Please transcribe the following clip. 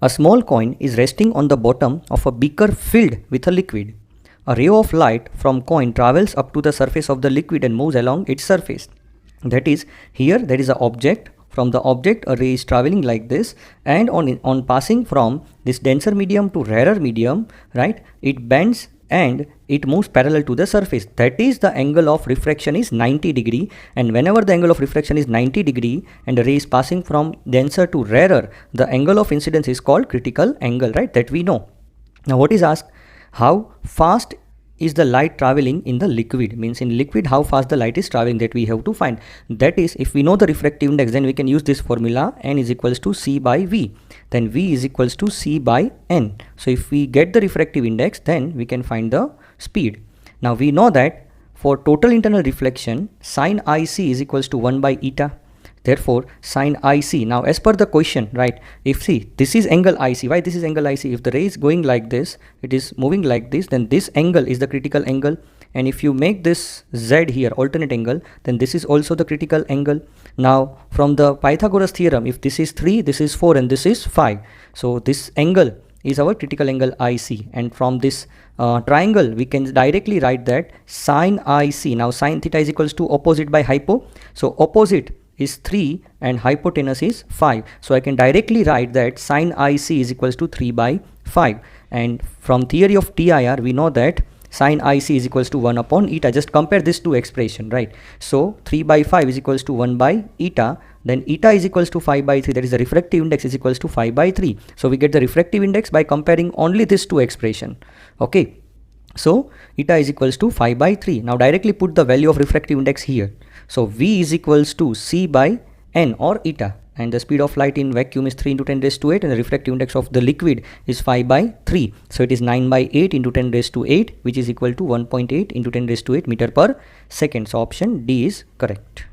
A small coin is resting on the bottom of a beaker filled with a liquid. A ray of light from coin travels up to the surface of the liquid and moves along its surface. That is, here there is an object. From the object, a ray is traveling like this, and on passing from this denser medium to rarer medium, right, it bends and it moves parallel to the surface. That is, the angle of refraction is 90 degree, and whenever the angle of refraction is 90 degree and the ray is passing from denser to rarer, the angle of incidence is called critical angle, right, that we know. Now what is asked? How fast is the light traveling in the liquid? Means in liquid how fast the light is traveling, that we have to find. That is, if we know the refractive index, then we can use this formula, n is equals to c by v. Then v is equals to c by n. So if we get the refractive index, then we can find the speed. Now we know that for total internal reflection, sine ic is equals to 1 by eta. Therefore sine ic, now as per the question, right, if see this is angle ic, why this is angle ic? If the ray is going like this, it is moving like this, then this angle is the critical angle. And if you make this z here alternate angle, then this is also the critical angle. Now from the Pythagoras theorem, if this is 3, this is 4 and this is 5, so this angle is our critical angle ic. And from this triangle we can directly write that sine ic, now sine theta is equals to opposite by hypo, so opposite is 3 and hypotenuse is 5, so I can directly write that sine ic is equals to 3 by 5. And from theory of TIR we know that sine ic is equals to 1 upon eta. Just compare this two expression, right? So 3 by 5 is equals to 1 by eta, then eta is equals to 5 by 3, that is the refractive index is equals to 5 by 3. So we get the refractive index by comparing only this two expression. Okay, so eta is equals to 5 by 3. Now directly put the value of refractive index here. So v is equals to c by n or eta, and the speed of light in vacuum is 3 into 10 raised to 8, and the refractive index of the liquid is 5 by 3. So it is 9 by 8 into 10 raised to 8, which is equal to 1.8 into 10 raised to 8 meter per second. So option D is correct.